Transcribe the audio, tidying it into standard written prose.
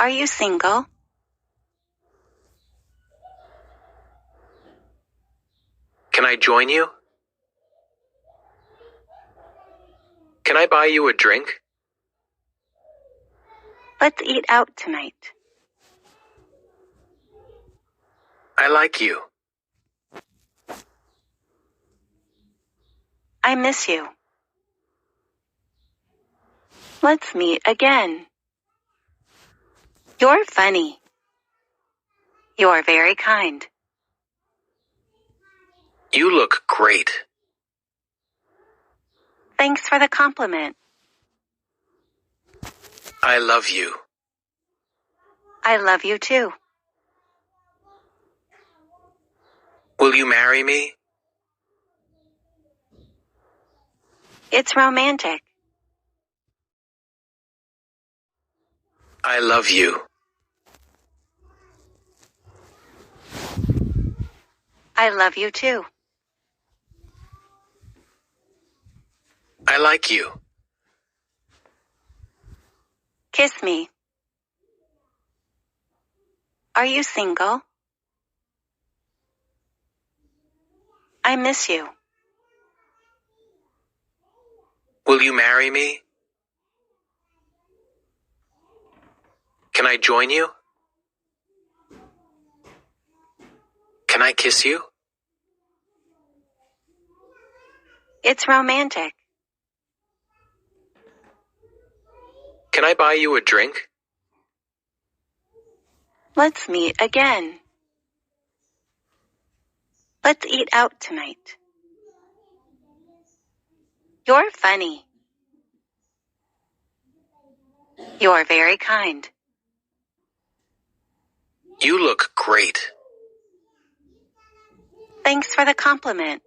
Are you single? Can I join you? Can I buy you a drink? Let's eat out tonight. I like you. I miss you. Let's meet again. You're funny. You're very kind. You look great. Thanks for the compliment. I love you. I love you too. Will you marry me? It's romantic. I love you. I love you too. I like you. Kiss me. Are you single? I miss you. Will you marry me? Can I join you? Can I kiss you? It's romantic. Can I buy you a drink? Let's meet again. Let's eat out tonight. You're funny. You're very kind. You look great. Thanks for the compliment.